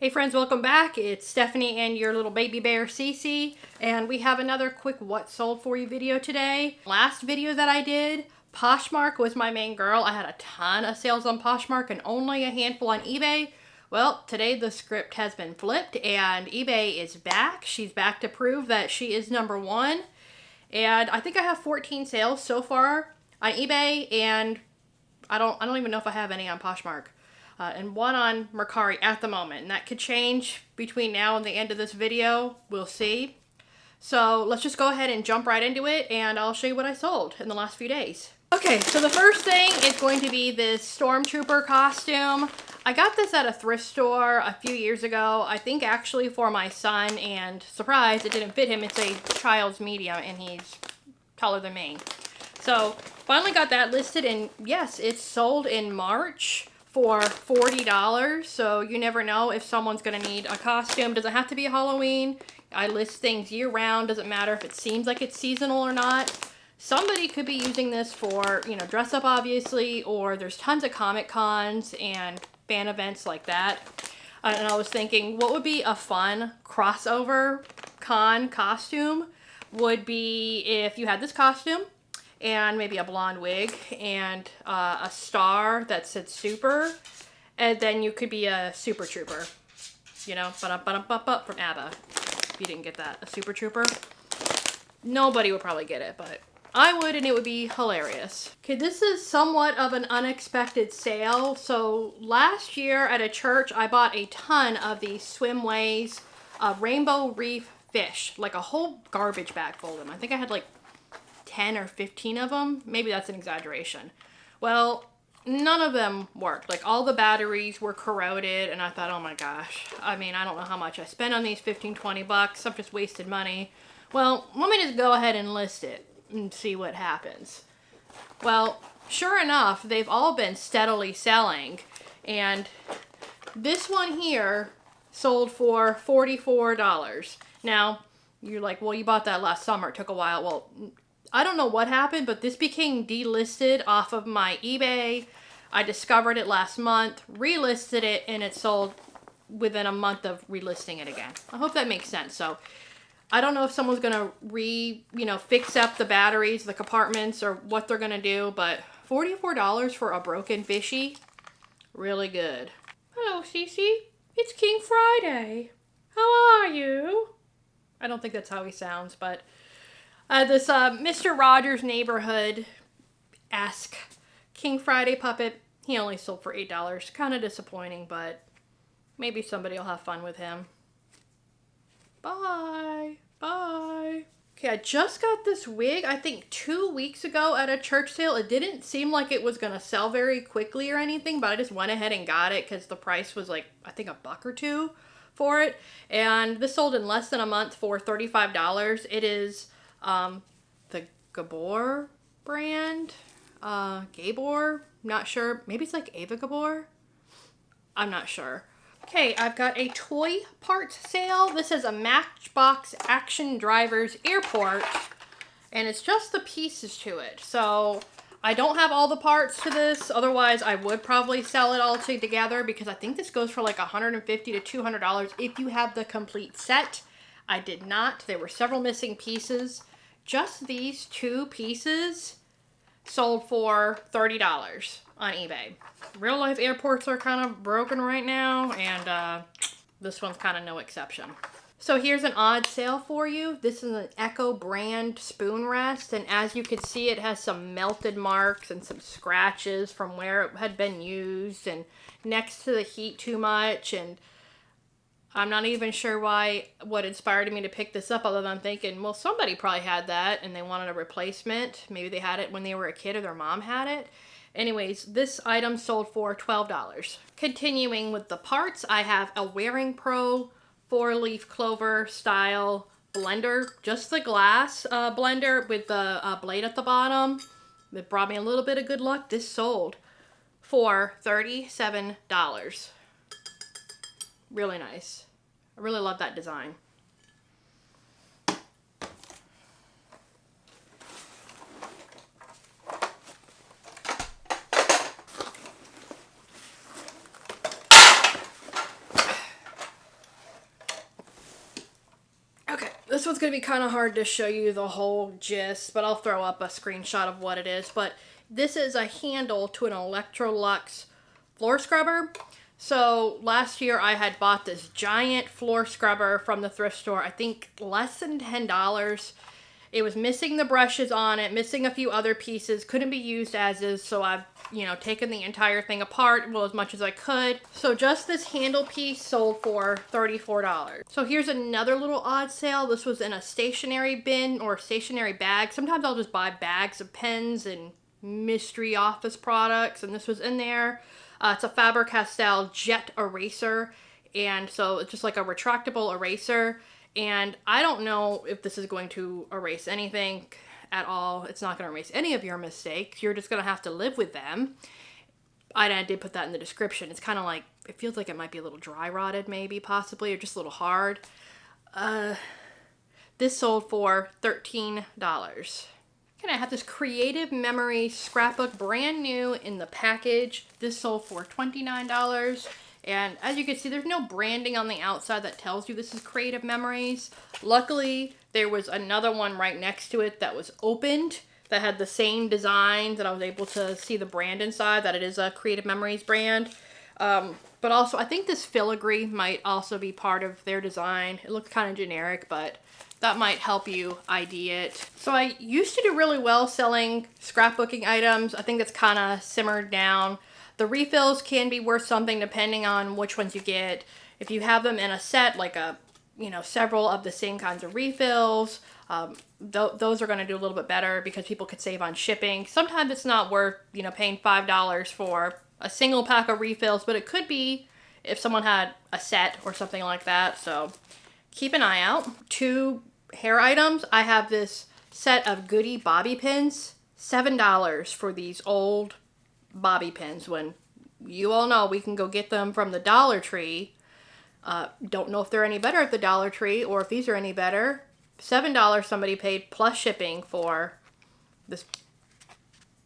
Hey friends, welcome back. It's Stephanie and your little baby bear Cece, and we have another quick what sold for you video today. Last video that I did, Poshmark was my main girl. I had a ton of sales on Poshmark and only a handful on eBay. Well, today the script has been flipped and eBay is back. She's back to prove that she is number one. And I think I have 14 sales so far on eBay, and I don't even know if I have any on Poshmark. And one on Mercari at the moment. And that could change between now and the end of this video. We'll see. So let's just go ahead and jump right into it, and I'll show you what I sold in the last few days. Okay, so the first thing is going to be this Stormtrooper costume. I got this at a thrift store a few years ago. I think actually for my son, and surprise, it didn't fit him. It's a child's medium and he's taller than me. So finally got that listed, and yes, it's sold in March for $40. So you never know if someone's gonna need a costume. Doesn't have to be Halloween. I list things year round. Doesn't matter if it seems like it's seasonal or not. Somebody could be using this for, you know, dress up obviously, or there's tons of Comic Cons and fan events like that. And I was thinking what would be a fun crossover con costume would be if you had this costume and maybe a blonde wig and a star that said super, and then you could be a super trooper, you know, from ABBA. If you didn't get that, a super trooper. Nobody would probably get it, but I would, and it would be hilarious. Okay, this is somewhat of an unexpected sale. So last year at a church, I bought a ton of these Swimways rainbow reef fish, like a whole garbage bag full of them. I think I had like 10 or 15 of them. Maybe that's an exaggeration. Well, none of them worked. Like all the batteries were corroded, and I thought, oh my gosh. I mean, I don't know how much I spent on these, 15, 20 bucks. I've just wasted money. Well, let me just go ahead and list it and see what happens. Well, sure enough, they've all been steadily selling, and this one here sold for $44. Now, you're like, well, you bought that last summer. It took a while. Well, I don't know what happened, but this became delisted off of my eBay. I discovered it last month, relisted it, and it sold within a month of relisting it again. I hope that makes sense. So I don't know if someone's gonna fix up the batteries, the compartments, or what they're gonna do, but $44 for a broken fishy, really good. Hello, Cece. It's King Friday. How are you? I don't think that's how he sounds, but this Mr. Rogers Neighborhood-esque King Friday puppet, he only sold for $8. Kind of disappointing, but maybe somebody will have fun with him. Bye. Bye. Okay, I just got this wig, I think 2 weeks ago at a church sale. It didn't seem like it was going to sell very quickly or anything, but I just went ahead and got it because the price was like, I think $1 or $2 for it. And this sold in less than a month for $35. It is the Gabor brand, Gabor, not sure. Maybe it's like Ava Gabor. I'm not sure. Okay, I've got a toy parts sale. This is a Matchbox Action Drivers Airport, and it's just the pieces to it. So I don't have all the parts to this. Otherwise, I would probably sell it all together because I think this goes for like $150 to $200 if you have the complete set. I did not. There were several missing pieces. Just these two pieces sold for $30 on eBay. Real life airports are kind of broken right now, and this one's kind of no exception. So here's an odd sale for you. This is an Echo brand spoon rest, and as you can see, it has some melted marks and some scratches from where it had been used and next to the heat too much, and I'm not even sure what inspired me to pick this up, other than thinking, well, somebody probably had that and they wanted a replacement. Maybe they had it when they were a kid or their mom had it. Anyways, this item sold for $12. Continuing with the parts, I have a Wearing Pro 4-leaf clover style blender. Just the glass blender with the blade at the bottom. It brought me a little bit of good luck. This sold for $37. Really nice. I really love that design. This one's going to be kind of hard to show you the whole gist, but I'll throw up a screenshot of what it is. But this is a handle to an Electrolux floor scrubber. So last year I had bought this giant floor scrubber from the thrift store, I think less than $10. It was missing the brushes on it, missing a few other pieces, couldn't be used as is, so I've, taken the entire thing apart, well, as much as I could. So just this handle piece sold for $34. So here's another little odd sale. This was in a stationery bin or stationery bag. Sometimes I'll just buy bags of pens and mystery office products, and this was in there. It's a Faber-Castell jet eraser, and so it's just like a retractable eraser. And I don't know if this is going to erase anything at all. It's not going to erase any of your mistakes. You're just going to have to live with them. I did put that in the description. It's kind of like, it feels like it might be a little dry rotted maybe, possibly, or just a little hard. This sold for $13. And I have this Creative Memories scrapbook, brand new in the package. This sold for $29. And as you can see, there's no branding on the outside that tells you this is Creative Memories. Luckily, there was another one right next to it that was opened that had the same design, that I was able to see the brand inside, that it is a Creative Memories brand. But also, I think this filigree might also be part of their design. It looks kind of generic, but that might help you ID it. So I used to do really well selling scrapbooking items. I think that's kind of simmered down. The refills can be worth something depending on which ones you get. If you have them in a set, like several of the same kinds of refills, those are going to do a little bit better because people could save on shipping. Sometimes it's not worth, paying $5 for a single pack of refills, but it could be if someone had a set or something like that. So keep an eye out. 2 hair items. I have this set of Goody bobby pins, $7 for these old bobby pins, when you all know we can go get them from the Dollar Tree. Don't know if they're any better at the Dollar Tree or if these are any better. $7 somebody paid plus shipping for this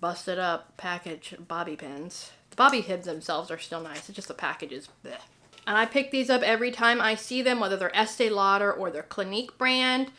busted up package of bobby pins. The bobby pins themselves are still nice. It's just the package is bleh. And I pick these up every time I see them, whether they're Estee Lauder or their Clinique brand.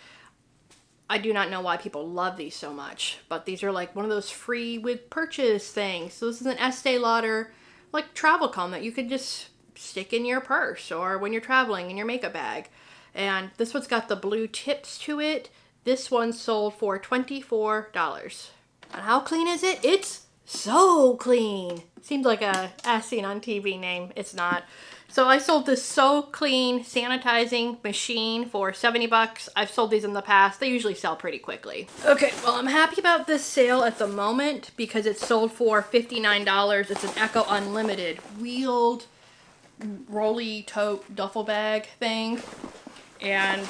I do not know why people love these so much, but these are like one of those free with purchase things. So this is an Estee Lauder like travel comb that you could just stick in your purse or when you're traveling in your makeup bag. And this one's got the blue tips to it. This one sold for $24. And how clean is it? It's so clean. Seems like a as seen on TV name. It's not. So I sold this So Clean sanitizing machine for $70. I've sold these in the past. They usually sell pretty quickly. Okay, well, I'm happy about this sale at the moment because it's sold for $59. It's an Echo Unlimited wheeled rolly tote duffel bag thing. And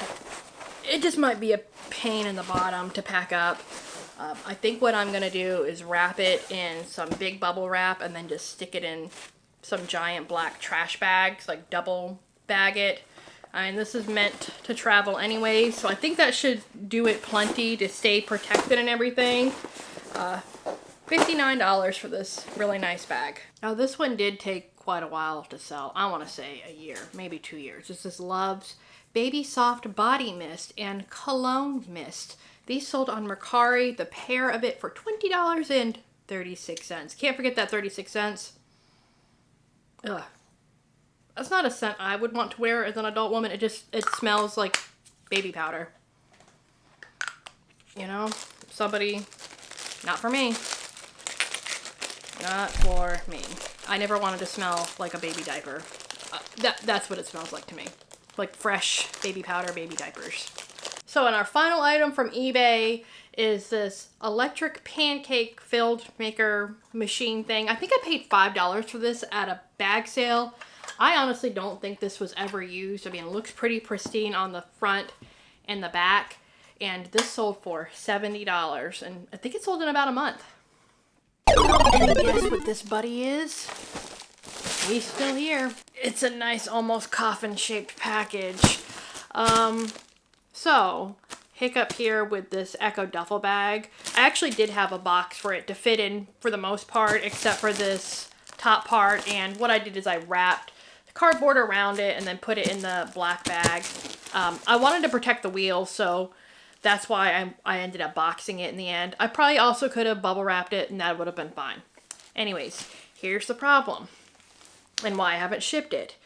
it just might be a pain in the bottom to pack up. I think what I'm going to do is wrap it in some big bubble wrap and then just stick it in some giant black trash bags, like double bag it. And this is meant to travel anyway, so I think that should do it plenty to stay protected and everything. $59 for this really nice bag. Now this one did take quite a while to sell. I want to say a year, maybe 2 years. This is Love's Baby Soft Body Mist and Cologne Mist. These sold on Mercari, the pair of it for $20.36. Can't forget that 36 cents. Ugh. That's not a scent I would want to wear as an adult woman. It smells like baby powder. Somebody, not for me. Not for me. I never wanted to smell like a baby diaper. That's what it smells like to me. Like fresh baby powder, baby diapers. So, and our final item from eBay is this electric pancake filled maker machine thing. I think I paid $5 for this at a bag sale. I honestly don't think this was ever used. I mean, it looks pretty pristine on the front and the back. And this sold for $70. And I think it sold in about a month. Any guess what this buddy is? We still here. It's a nice, almost coffin-shaped package. So, hiccup here with this Echo duffel bag. I actually did have a box for it to fit in for the most part, except for this top part. And what I did is I wrapped cardboard around it and then put it in the black bag. I wanted to protect the wheels, so that's why I ended up boxing it in the end. I probably also could have bubble wrapped it and that would have been fine. Anyways, here's the problem and why I haven't shipped it.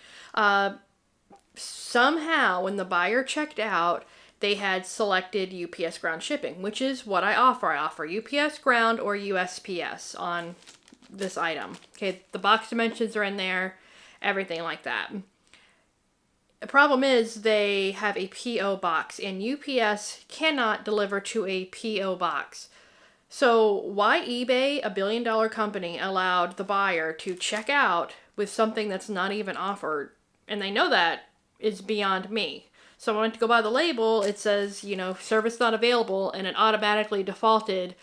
Somehow when the buyer checked out, they had selected UPS ground shipping, which is what I offer. I offer UPS ground or USPS on this item. Okay, the box dimensions are in there, everything like that. The problem is they have a PO box and UPS cannot deliver to a PO box. So why eBay, $1 billion company, allowed the buyer to check out with something that's not even offered, and they know that, is beyond me. So when I went to go buy the label, it says, you know, service not available, and it automatically defaulted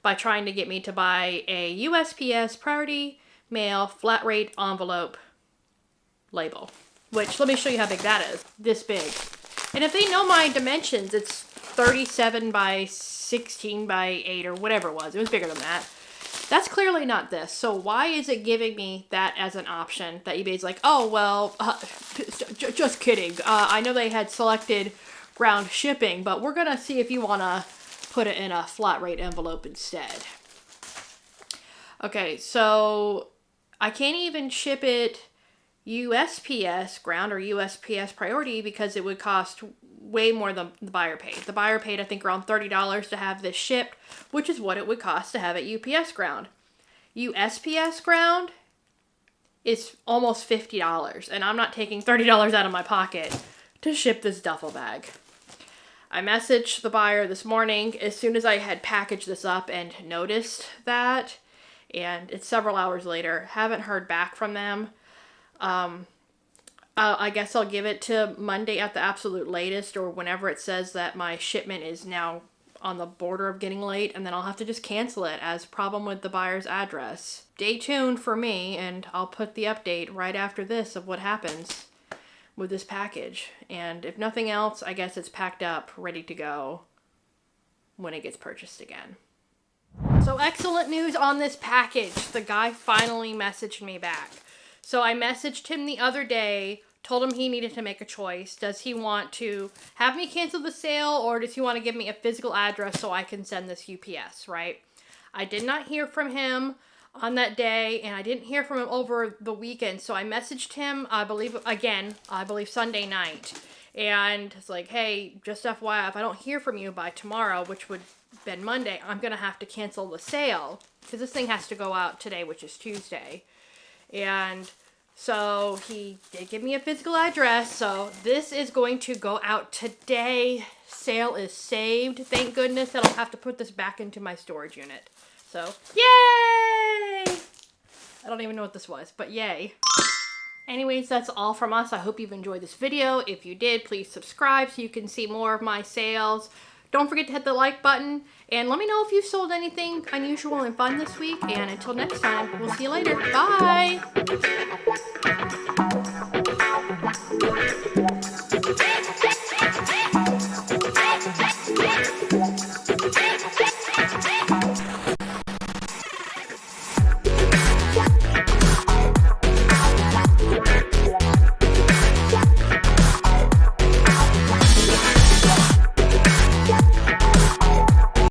by trying to get me to buy a USPS priority mail flat rate envelope label. Which, let me show you how big that is. This big. And if they know my dimensions, it's 37 by 16 by 8 or whatever it was. It was bigger than that. That's clearly not this. So why is it giving me that as an option? That eBay's like, oh, well, just kidding. I know they had selected ground shipping, but we're going to see if you want to put it in a flat rate envelope instead. Okay, so I can't even ship it USPS ground or USPS priority because it would cost way more than the buyer paid. The buyer paid, I think, around $30 to have this shipped, which is what it would cost to have it UPS ground. USPS ground is almost $50, and I'm not taking $30 out of my pocket to ship this duffel bag. I messaged the buyer this morning as soon as I had packaged this up and noticed that, and it's several hours later. Haven't heard back from them. I guess I'll give it to Monday at the absolute latest, or whenever it says that my shipment is now on the border of getting late, and then I'll have to just cancel it as problem with the buyer's address. Stay tuned for me, and I'll put the update right after this of what happens with this package. And if nothing else, I guess it's packed up, ready to go when it gets purchased again. So excellent news on this package. The guy finally messaged me back. So I messaged him the other day, told him he needed to make a choice. Does he want to have me cancel the sale, or does he want to give me a physical address so I can send this UPS, right? I did not hear from him on that day, and I didn't hear from him over the weekend. So I messaged him, I believe Sunday night. And it's like, hey, just FYI, if I don't hear from you by tomorrow, which would have been Monday, I'm going to have to cancel the sale. Because this thing has to go out today, which is Tuesday. And so he did give me a physical address. So this is going to go out today. Sale is saved. Thank goodness I don't have to put this back into my storage unit. So, yay! I don't even know what this was, but yay. Anyways, that's all from us. I hope you've enjoyed this video. If you did, please subscribe so you can see more of my sales. Don't forget to hit the like button, and let me know if you sold anything unusual and fun this week. And until next time, we'll see you later. Bye!